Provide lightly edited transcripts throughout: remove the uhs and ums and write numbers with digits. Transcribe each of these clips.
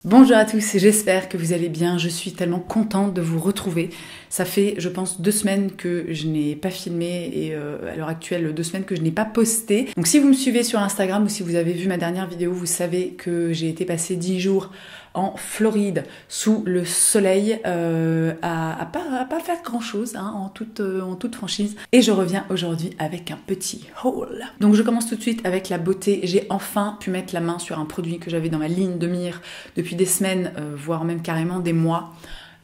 Bonjour à tous, j'espère que vous allez bien, je suis tellement contente de vous retrouver. Ça fait, je pense, 2 semaines que je n'ai pas filmé et à l'heure actuelle, 2 semaines que je n'ai pas posté. Donc si vous me suivez sur Instagram ou si vous avez vu ma dernière vidéo, vous savez que j'ai été passer 10 jours en Floride sous le soleil à pas faire grand chose en toute franchise. Et je reviens aujourd'hui avec un petit haul. Donc je commence tout de suite avec la beauté. J'ai enfin pu mettre la main sur un produit que j'avais dans ma ligne de mire depuis des semaines, voire même carrément des mois.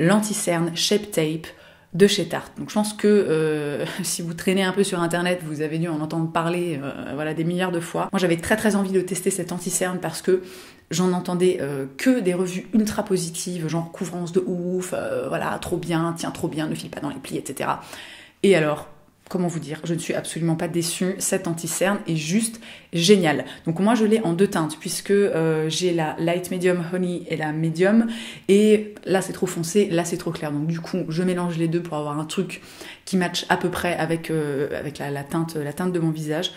L'anti-cerne Shape Tape de chez Tarte. Donc je pense que si vous traînez un peu sur internet, vous avez dû en entendre parler voilà, des milliards de fois. Moi j'avais très envie de tester cet anti-cerne parce que j'en entendais que des revues ultra positives, genre couvrance de ouf, voilà, trop bien, tiens trop bien, ne file pas dans les plis, etc. Et alors, comment vous dire, je ne suis absolument pas déçue, cet anti-cerne est juste génial. Donc moi je l'ai en 2 teintes puisque j'ai la Light Medium Honey et la Medium et là c'est trop foncé, là c'est trop clair. Donc du coup je mélange les deux pour avoir un truc qui matche à peu près avec la teinte de mon visage.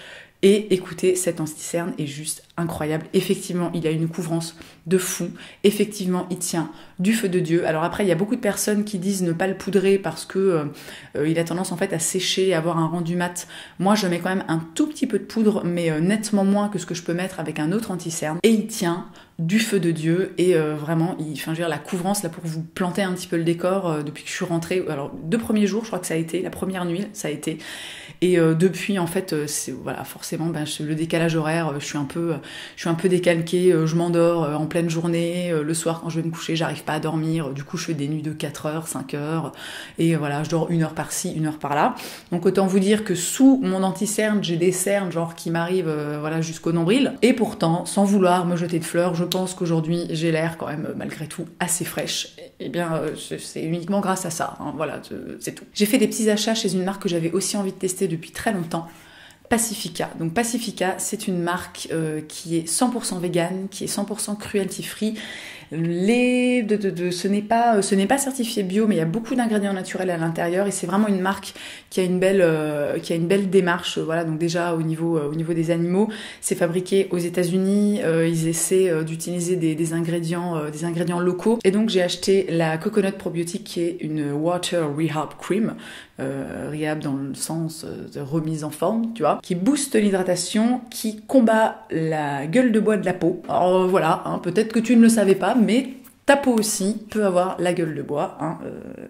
Et écoutez, cet anti-cerne est juste incroyable. Effectivement, il a une couvrance de fou. Effectivement, il tient du feu de Dieu. Alors après, il y a beaucoup de personnes qui disent ne pas le poudrer parce que il a tendance en fait à sécher, à avoir un rendu mat. Moi, je mets quand même un tout petit peu de poudre, mais nettement moins que ce que je peux mettre avec un autre anti-cerne. Et il tient du feu de Dieu et vraiment, je veux dire, la couvrance là pour vous planter un petit peu le décor depuis que je suis rentrée. Alors 2 premiers jours, je crois que ça a été la première nuit, ça a été. Et depuis, en fait, voilà, forcément, le décalage horaire, je suis un peu décalquée, je m'endors en pleine journée, le soir quand je vais me coucher, j'arrive pas à dormir, du coup je fais des nuits de 4 heures, 5 heures, et voilà, je dors 1 heure par-ci, 1 heure par-là. Donc autant vous dire que sous mon anti-cerne, j'ai des cernes genre qui m'arrivent voilà, jusqu'au nombril, et pourtant, sans vouloir me jeter de fleurs, je pense qu'aujourd'hui j'ai l'air quand même malgré tout assez fraîche. Et bien c'est uniquement grâce à ça, voilà, c'est tout. J'ai fait des petits achats chez une marque que j'avais aussi envie de tester depuis très longtemps, Pacifica. Donc Pacifica, c'est une marque qui est 100% vegan, qui est 100% cruelty free. Ce n'est pas certifié bio, mais il y a beaucoup d'ingrédients naturels à l'intérieur et c'est vraiment une marque qui a une belle démarche. Voilà, donc déjà au niveau des animaux, c'est fabriqué aux États-Unis. Ils essaient d'utiliser des ingrédients locaux. Et donc j'ai acheté la Coconut Probiotic qui est une Water Rehab Cream. Rehab dans le sens de remise en forme, tu vois, qui booste l'hydratation, qui combat la gueule de bois de la peau. Alors voilà, peut-être que tu ne le savais pas, mais ta peau aussi peut avoir la gueule de bois,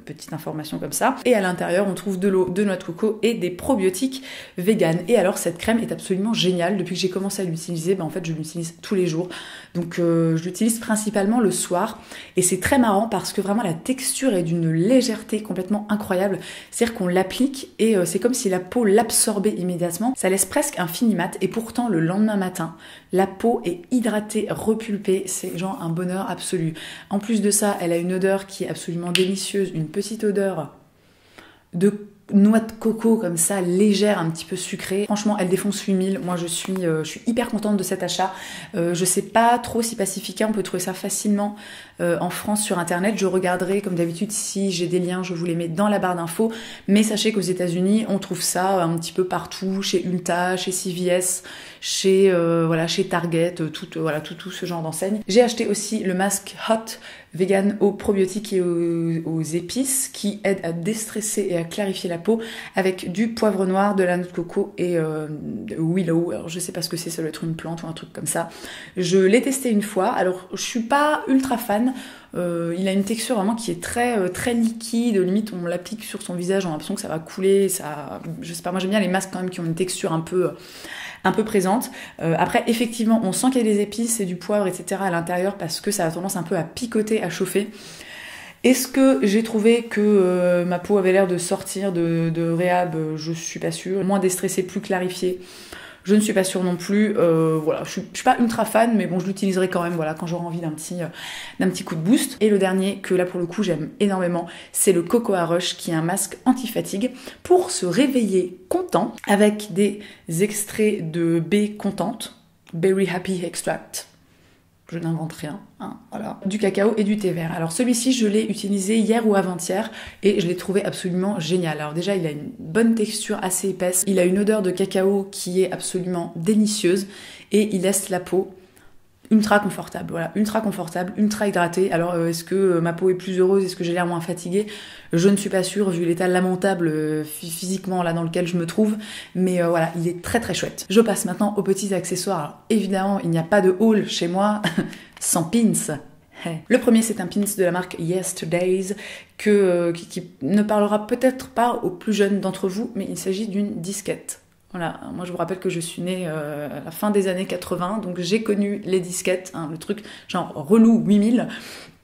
petite information comme ça. Et à l'intérieur, on trouve de l'eau, de noix de coco et des probiotiques vegan. Et alors, cette crème est absolument géniale. Depuis que j'ai commencé à l'utiliser, en fait, je l'utilise tous les jours. Donc, je l'utilise principalement le soir. Et c'est très marrant parce que vraiment, la texture est d'une légèreté complètement incroyable. C'est-à-dire qu'on l'applique et c'est comme si la peau l'absorbait immédiatement. Ça laisse presque un fini mat. Et pourtant, le lendemain matin, la peau est hydratée, repulpée. C'est genre un bonheur absolu. En plus de ça, elle a une odeur qui est absolument délicieuse, une petite odeur de noix de coco comme ça, légère, un petit peu sucrée. Franchement, elle défonce 8000. Moi, je suis hyper contente de cet achat. Je sais pas trop si Pacifica, on peut trouver ça facilement en France sur internet. Je regarderai, comme d'habitude, si j'ai des liens, je vous les mets dans la barre d'infos. Mais sachez qu'aux États-Unis, on trouve ça un petit peu partout, chez Ulta, chez CVS, chez Target, tout ce genre d'enseigne. J'ai acheté aussi le masque Hot vegan aux probiotiques et aux épices qui aide à déstresser et à clarifier la peau avec du poivre noir, de la noix de coco et de willow. Alors je sais pas ce que c'est, ça doit être une plante ou un truc comme ça. Je l'ai testé une fois, alors je suis pas ultra fan. Il a une texture vraiment qui est très liquide, limite on l'applique sur son visage, on a l'impression que ça va couler, je sais pas, moi j'aime bien les masques quand même qui ont une texture un peu présente. Après, effectivement, on sent qu'il y a des épices et du poivre, etc. à l'intérieur parce que ça a tendance un peu à picoter, à chauffer. Est-ce que j'ai trouvé que ma peau avait l'air de sortir de réhab? Je suis pas sûre. Moins déstressée, plus clarifiée. Je ne suis pas sûre non plus. Voilà, je suis pas ultra fan, mais bon, je l'utiliserai quand même. Voilà, quand j'aurai envie d'un petit coup de boost. Et le dernier que là pour le coup j'aime énormément, c'est le Cocoa Rush, qui est un masque anti-fatigue pour se réveiller content avec des extraits de baies contentes, Berry Happy Extract. Je n'invente rien, voilà. Du cacao et du thé vert. Alors celui-ci, je l'ai utilisé hier ou avant-hier et je l'ai trouvé absolument génial. Alors déjà, il a une bonne texture assez épaisse, il a une odeur de cacao qui est absolument délicieuse et il laisse la peau ultra confortable, voilà, ultra confortable, ultra hydraté. Alors est-ce que ma peau est plus heureuse, est-ce que j'ai l'air moins fatiguée? Je ne suis pas sûre vu l'état lamentable physiquement là dans lequel je me trouve, mais voilà, il est très très chouette. Je passe maintenant aux petits accessoires. Alors, évidemment, il n'y a pas de haul chez moi sans pins. Le premier, c'est un pins de la marque Yesterdays qui ne parlera peut-être pas aux plus jeunes d'entre vous, mais il s'agit d'une disquette. Voilà, moi je vous rappelle que je suis née à la fin des années 80, donc j'ai connu les disquettes, hein, le truc genre relou 8000.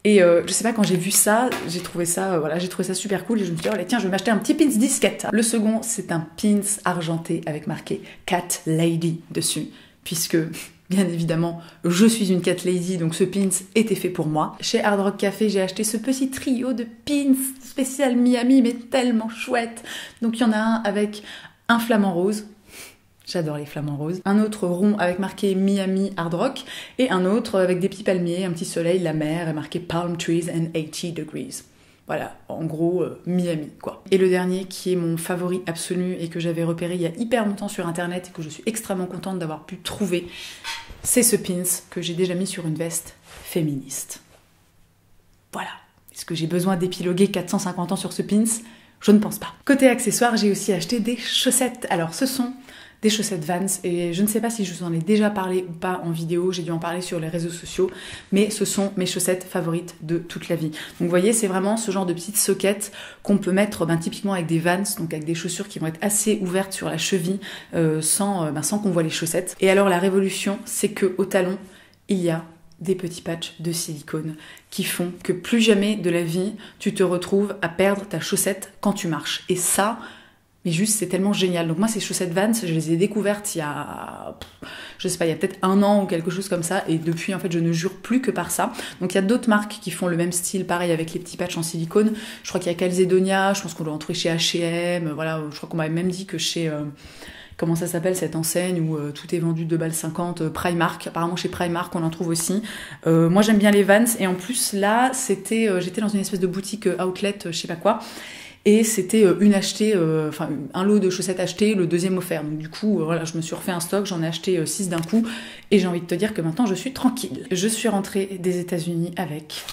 Et je sais pas, quand j'ai vu ça, j'ai trouvé ça super cool et je me suis dit, oh, tiens, je vais m'acheter un petit pins disquette. Le second, c'est un pins argenté avec marqué Cat Lady dessus, puisque bien évidemment, je suis une cat lady, donc ce pins était fait pour moi. Chez Hard Rock Café, j'ai acheté ce petit trio de pins spécial Miami, mais tellement chouette. Donc il y en a un avec un flamant rose. J'adore les flamants roses. Un autre rond avec marqué Miami Hard Rock et un autre avec des petits palmiers, un petit soleil, la mer et marqué Palm Trees and 80 degrees. Voilà, en gros, Miami, quoi. Et le dernier, qui est mon favori absolu et que j'avais repéré il y a hyper longtemps sur Internet et que je suis extrêmement contente d'avoir pu trouver, c'est ce pins que j'ai déjà mis sur une veste féministe. Voilà. Est-ce que j'ai besoin d'épiloguer 450 ans sur ce pins? Je ne pense pas. Côté accessoires, j'ai aussi acheté des chaussettes. Alors, ce sont des chaussettes Vans et je ne sais pas si je vous en ai déjà parlé ou pas en vidéo, j'ai dû en parler sur les réseaux sociaux, mais ce sont mes chaussettes favorites de toute la vie. Donc vous voyez, c'est vraiment ce genre de petites soquettes qu'on peut mettre typiquement avec des Vans, donc avec des chaussures qui vont être assez ouvertes sur la cheville sans qu'on voit les chaussettes. Et alors la révolution, c'est que au talon, il y a des petits patchs de silicone qui font que plus jamais de la vie, tu te retrouves à perdre ta chaussette quand tu marches. Et ça, mais juste, c'est tellement génial. Donc moi, ces chaussettes Vans, je les ai découvertes il y a, je sais pas, il y a peut-être 1 an ou quelque chose comme ça. Et depuis, en fait, je ne jure plus que par ça. Donc il y a d'autres marques qui font le même style, pareil, avec les petits patchs en silicone. Je crois qu'il y a Calzedonia, je pense qu'on doit en trouver chez H&M. Voilà, je crois qu'on m'avait même dit que chez... comment ça s'appelle cette enseigne où tout est vendu 2,50 €, Primark. Apparemment chez Primark on en trouve aussi. Moi j'aime bien les Vans et en plus là j'étais dans une espèce de boutique outlet, je sais pas quoi. Et c'était un lot de chaussettes achetées, le deuxième offert. Donc du coup, voilà, je me suis refait un stock, j'en ai acheté 6 d'un coup. Et j'ai envie de te dire que maintenant, je suis tranquille. Je suis rentrée des États-Unis avec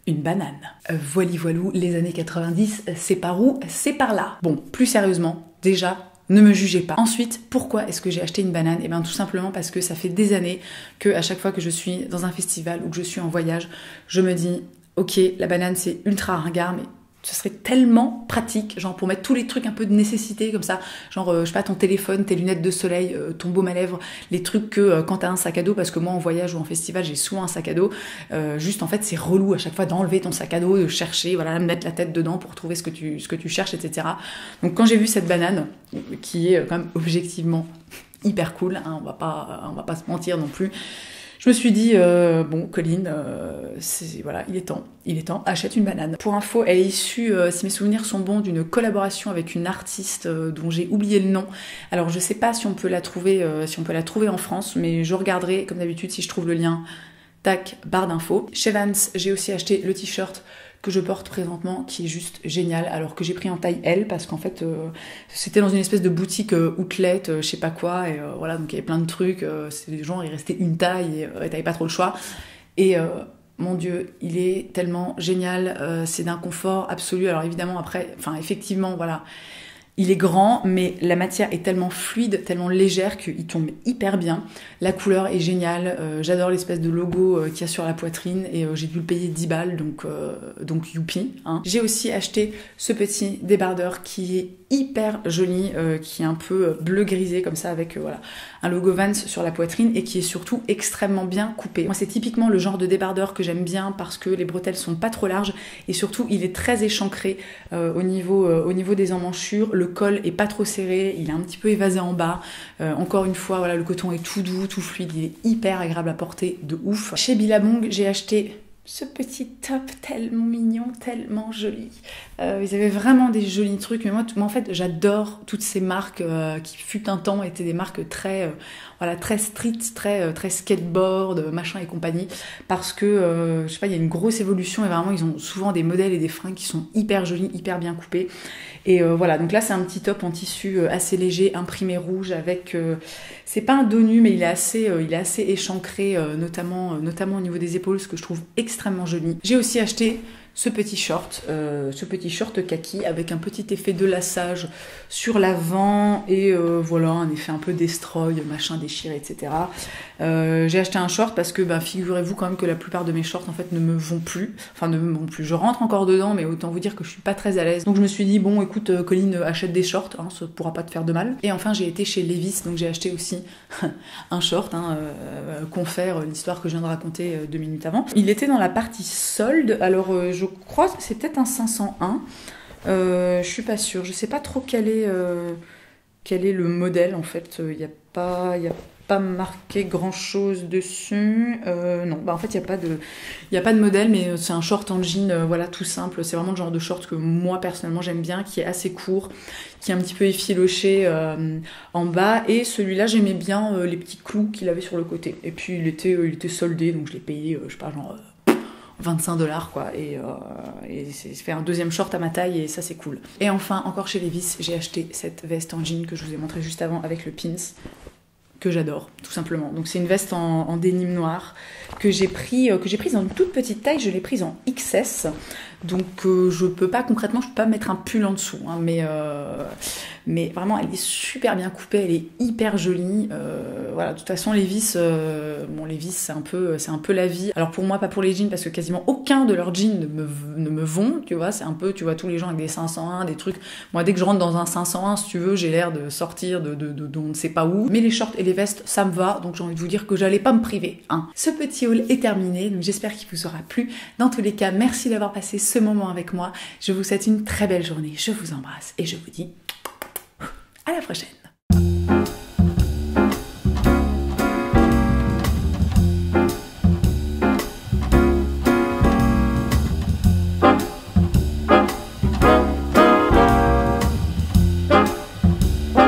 une banane. Voili voilou, les années 90, c'est par où? C'est par là. Bon, plus sérieusement, déjà, ne me jugez pas. Ensuite, pourquoi est-ce que j'ai acheté une banane? Eh bien, tout simplement parce que ça fait des années que à chaque fois que je suis dans un festival ou que je suis en voyage, je me dis, ok, la banane, c'est ultra ringard, mais ce serait tellement pratique, genre pour mettre tous les trucs un peu de nécessité comme ça, genre je sais pas, ton téléphone, tes lunettes de soleil, ton baume à lèvres, les trucs que quand t'as un sac à dos, parce que moi en voyage ou en festival j'ai souvent un sac à dos, juste en fait c'est relou à chaque fois d'enlever ton sac à dos, de chercher, voilà, de mettre la tête dedans pour trouver ce que tu cherches, etc. Donc quand j'ai vu cette banane, qui est quand même objectivement hyper cool, hein, on va pas se mentir non plus, je me suis dit, bon, Colline, voilà, il est temps, achète une banane. Pour info, elle est issue, si mes souvenirs sont bons, d'une collaboration avec une artiste dont j'ai oublié le nom. Alors, je sais pas si on peut la trouver, en France, mais je regarderai, comme d'habitude, si je trouve le lien, tac, barre d'infos. Chez Vans, j'ai aussi acheté le t-shirt que je porte présentement, qui est juste génial, alors que j'ai pris en taille L, parce qu'en fait, c'était dans une espèce de boutique outlet, je sais pas quoi, et voilà, donc il y avait plein de trucs, c'est genre, il restait une taille, et t'avais pas trop le choix, et mon Dieu, il est tellement génial, c'est d'un confort absolu, alors évidemment, après, effectivement, voilà, il est grand, mais la matière est tellement fluide, tellement légère qu'il tombe hyper bien. La couleur est géniale. J'adore l'espèce de logo qu'il y a sur la poitrine et j'ai dû le payer 10 balles, donc youpi. Hein. J'ai aussi acheté ce petit débardeur qui est hyper joli, qui est un peu bleu grisé comme ça avec voilà, un logo Vans sur la poitrine et qui est surtout extrêmement bien coupé. Moi c'est typiquement le genre de débardeur que j'aime bien parce que les bretelles sont pas trop larges et surtout il est très échancré au niveau des emmanchures. Le col est pas trop serré, il est un petit peu évasé en bas. Encore une fois, voilà, le coton est tout doux, tout fluide, il est hyper agréable à porter, de ouf. Chez Billabong, j'ai acheté ce petit top tellement mignon, tellement joli. Ils avaient vraiment des jolis trucs, mais moi en fait, j'adore toutes ces marques qui fut un temps étaient des marques très street, très skateboard, machin et compagnie, parce que je sais pas, il y a une grosse évolution et vraiment ils ont souvent des modèles et des fringues qui sont hyper jolis, hyper bien coupés. Et voilà, donc là c'est un petit top en tissu assez léger, imprimé rouge avec c'est pas un dos nu, mais il est assez échancré, notamment au niveau des épaules, ce que je trouve extrêmement joli. J'ai aussi acheté ce petit short kaki avec un petit effet de lassage sur l'avant et voilà, un effet un peu destroy, machin déchiré, etc. J'ai acheté un short parce que figurez-vous quand même que la plupart de mes shorts en fait ne me vont plus. Je rentre encore dedans, mais autant vous dire que je suis pas très à l'aise. Donc je me suis dit bon écoute Colline, achète des shorts, hein, ça pourra pas te faire de mal. Et enfin j'ai été chez Levi's, donc j'ai acheté aussi un short, confère l'histoire que je viens de raconter 2 minutes avant. Il était dans la partie solde, alors je crois que c'est peut-être un 501. Je suis pas sûre, je sais pas trop quel est le modèle en fait. Il y a pas marqué grand chose dessus. Non, en fait il y a pas de modèle, mais c'est un short en jean, voilà, tout simple. C'est vraiment le genre de short que moi personnellement j'aime bien, qui est assez court, qui est un petit peu effiloché en bas. Et celui-là j'aimais bien les petits clous qu'il avait sur le côté. Et puis il était soldé, donc je l'ai payé, je sais pas, genre 25$ quoi, et c'est fait un deuxième short à ma taille et ça c'est cool. Et enfin encore chez Levi's, j'ai acheté cette veste en jean que je vous ai montré juste avant avec le pins, que j'adore tout simplement. Donc c'est une veste en dénime noir que j'ai prise en une toute petite taille, je l'ai prise en XS. Donc je peux pas mettre un pull en dessous, hein, mais vraiment elle est super bien coupée, elle est hyper jolie. Voilà, de toute façon Levi's, Levi's c'est un peu la vie. Alors pour moi pas pour les jeans parce que quasiment aucun de leurs jeans ne me vont, tu vois, c'est un peu, tu vois, tous les gens avec des 501, des trucs. Moi dès que je rentre dans un 501, si tu veux, j'ai l'air de sortir de on ne sait pas où. Mais les shorts et les vestes, ça me va, donc j'ai envie de vous dire que j'allais pas me priver, hein. Ce petit haul est terminé, donc j'espère qu'il vous aura plu. Dans tous les cas, merci d'avoir passé ce moment avec moi. Je vous souhaite une très belle journée, je vous embrasse et je vous dis à la prochaine.